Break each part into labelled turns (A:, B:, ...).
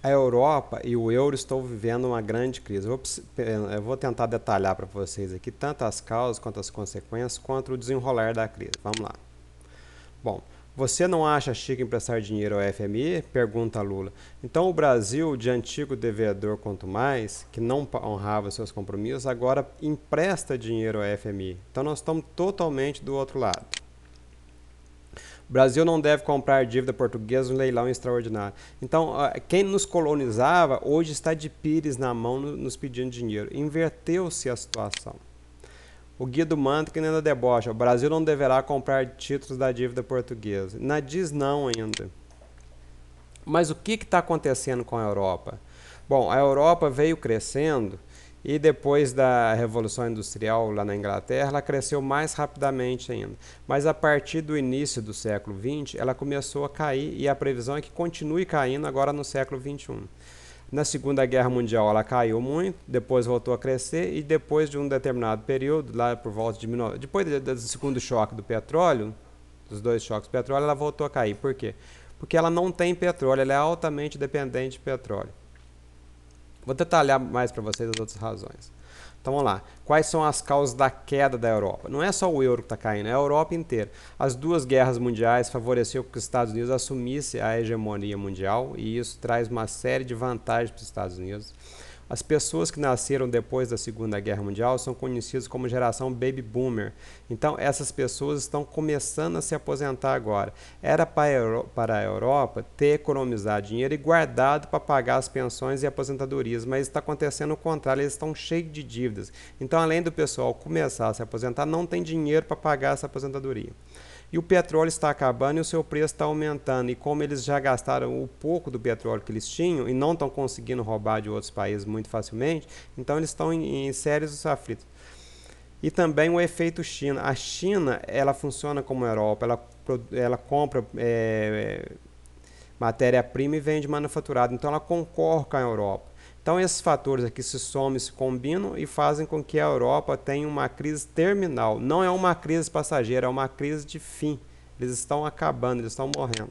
A: A Europa e o euro estão vivendo uma grande crise. Eu vou tentar detalhar para vocês aqui tanto as causas quanto as consequências, quanto o desenrolar da crise. Vamos lá. Bom, você não acha chique emprestar dinheiro ao FMI? Pergunta Lula. Então o Brasil, de antigo devedor quanto mais, que não honrava seus compromissos, agora empresta dinheiro ao FMI. Então nós estamos totalmente do outro lado. O Brasil não deve comprar dívida portuguesa no leilão extraordinário. Então, quem nos colonizava hoje está de pires na mão nos pedindo dinheiro. Inverteu-se a situação. O Guido Mantega ainda debocha. O Brasil não deverá comprar títulos da dívida portuguesa. Não diz não ainda. Mas o que está acontecendo com a Europa? Bom, a Europa veio crescendo e depois da Revolução Industrial lá na Inglaterra, ela cresceu mais rapidamente ainda. Mas a partir do início do século XX, ela começou a cair e a previsão é que continue caindo agora no século XXI. Na Segunda Guerra Mundial ela caiu muito, depois voltou a crescer e depois de um determinado período, lá por volta de depois do segundo choque do petróleo, dos dois choques do petróleo, ela voltou a cair. Por quê? Porque ela não tem petróleo, ela é altamente dependente de petróleo. Vou detalhar mais para vocês as outras razões. Então vamos lá. Quais são as causas da queda da Europa? Não é só o euro que está caindo, é a Europa inteira. As duas guerras mundiais favoreceram que os Estados Unidos assumissem a hegemonia mundial e isso traz uma série de vantagens para os Estados Unidos. As pessoas que nasceram depois da Segunda Guerra Mundial são conhecidas como geração Baby Boomer. Então, essas pessoas estão começando a se aposentar agora. Era para a Europa ter economizado dinheiro e guardado para pagar as pensões e aposentadorias, mas está acontecendo o contrário, eles estão cheios de dívidas. Então, além do pessoal começar a se aposentar, não tem dinheiro para pagar essa aposentadoria. E o petróleo está acabando e o seu preço está aumentando. E como eles já gastaram o pouco do petróleo que eles tinham e não estão conseguindo roubar de outros países muito facilmente, então eles estão em sérios aflitos. E também o efeito China. A China, ela funciona como a Europa, ela compra matéria-prima e vende manufaturado. Então ela concorre com a Europa. Então esses fatores aqui se somam e se combinam e fazem com que a Europa tenha uma crise terminal. Não é uma crise passageira, é uma crise de fim. Eles estão acabando, eles estão morrendo.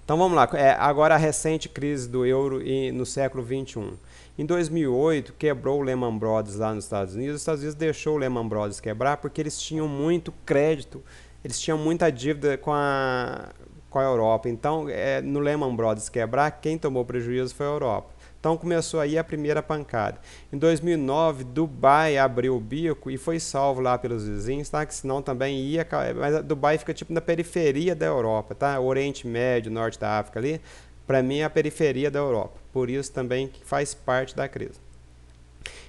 A: Então vamos lá, agora a recente crise do euro no século XXI. Em 2008, quebrou o Lehman Brothers lá nos Estados Unidos. Os Estados Unidos deixou o Lehman Brothers quebrar porque eles tinham muito crédito, eles tinham muita dívida com a Europa. Então, no Lehman Brothers quebrar, quem tomou prejuízo foi a Europa. Então começou aí a primeira pancada. Em 2009, Dubai abriu o bico e foi salvo lá pelos vizinhos, tá? Que senão também ia... Mas Dubai fica tipo na periferia da Europa, tá? O Oriente Médio, Norte da África ali, para mim é a periferia da Europa. Por isso também que faz parte da crise.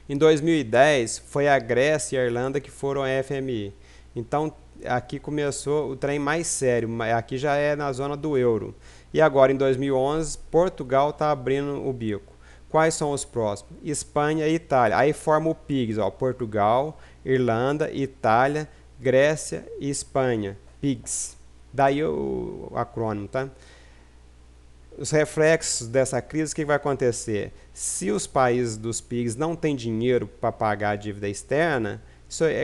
A: Em 2010, foi a Grécia e a Irlanda que foram a FMI. Então aqui começou o trem mais sério. Aqui já é na zona do euro. E agora em 2011, Portugal está abrindo o bico. Quais são os próximos? Espanha e Itália. Aí forma o PIGS, ó, Portugal, Irlanda, Itália, Grécia e Espanha. PIGS. Daí o acrônimo, tá? Os reflexos dessa crise, o que vai acontecer? Se os países dos PIGS não têm dinheiro para pagar a dívida externa,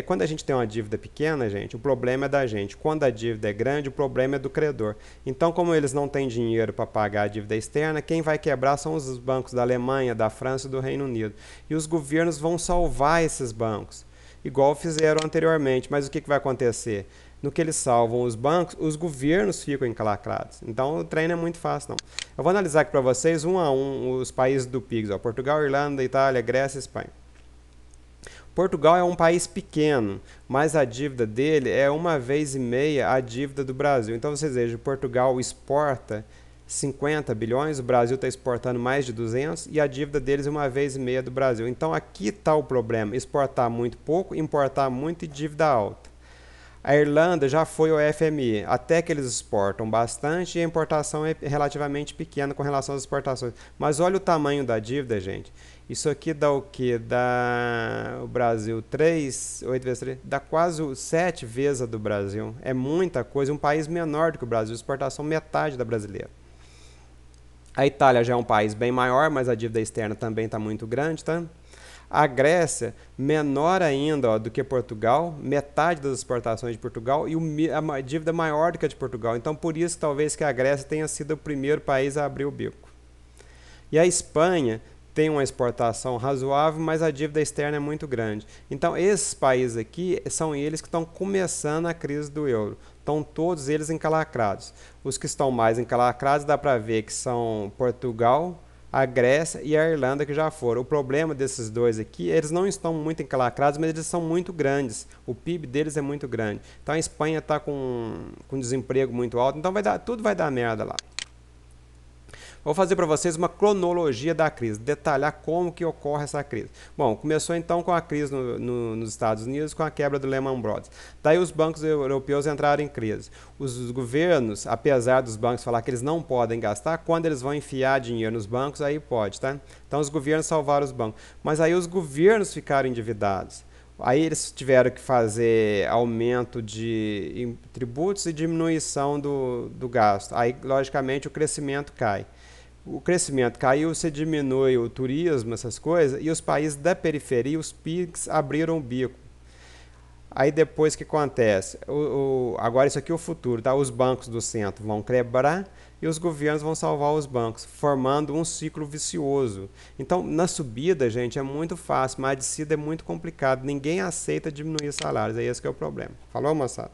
A: quando a gente tem uma dívida pequena, gente, o problema é da gente. Quando a dívida é grande, o problema é do credor. Então, como eles não têm dinheiro para pagar a dívida externa, quem vai quebrar são os bancos da Alemanha, da França e do Reino Unido. E os governos vão salvar esses bancos, igual fizeram anteriormente. Mas o que vai acontecer? No que eles salvam os bancos, os governos ficam encalacrados. Então, o trem não é muito fácil, não. Eu vou analisar aqui para vocês, um a um, os países do PIGS. Ó, Portugal, Irlanda, Itália, Grécia e Espanha. Portugal é um país pequeno, mas a dívida dele é 1,5 vezes a dívida do Brasil. Então vocês vejam, Portugal exporta 50 bilhões, o Brasil está exportando mais de 200 e a dívida deles é 1,5 vezes do Brasil. Então aqui está o problema, exportar muito pouco, importar muito e dívida alta. A Irlanda já foi ao FMI, até que eles exportam bastante e a importação é relativamente pequena com relação às exportações. Mas olha o tamanho da dívida, gente. Isso aqui dá o quê? Dá o Brasil 8 vezes 3, dá quase 7 vezes a do Brasil. É muita coisa, um país menor do que o Brasil, exportação metade da brasileira. A Itália já é um país bem maior, mas a dívida externa também está muito grande, tá? A Grécia, menor ainda do que Portugal, metade das exportações de Portugal e a dívida maior do que a de Portugal. Então, por isso, talvez que a Grécia tenha sido o primeiro país a abrir o bico. E a Espanha tem uma exportação razoável, mas a dívida externa é muito grande. Então, esses países aqui são eles que estão começando a crise do euro. Estão todos eles encalacrados. Os que estão mais encalacrados dá para ver que são Portugal, a Grécia e a Irlanda, que já foram. O problema desses dois aqui, eles não estão muito encalacrados, mas eles são muito grandes. O PIB deles é muito grande. Então a Espanha está com desemprego muito alto, então tudo vai dar merda lá. Vou fazer para vocês uma cronologia da crise, detalhar como que ocorre essa crise. Bom, começou então com a crise nos Estados Unidos, com a quebra do Lehman Brothers. Daí os bancos europeus entraram em crise. Os governos, apesar dos bancos falar que eles não podem gastar, quando eles vão enfiar dinheiro nos bancos, aí pode, tá? Então os governos salvaram os bancos. Mas aí os governos ficaram endividados. Aí eles tiveram que fazer aumento de tributos e diminuição do gasto. Aí, logicamente, o crescimento cai. O crescimento caiu, você diminui o turismo, essas coisas, e os países da periferia, os PIGs, abriram o bico. Aí depois o que acontece? Agora isso aqui é o futuro, tá? Os bancos do centro vão quebrar e os governos vão salvar os bancos, formando um ciclo vicioso. Então, na subida, gente, é muito fácil, mas a descida é muito complicado. Ninguém aceita diminuir salários, é esse que é o problema. Falou, moçada?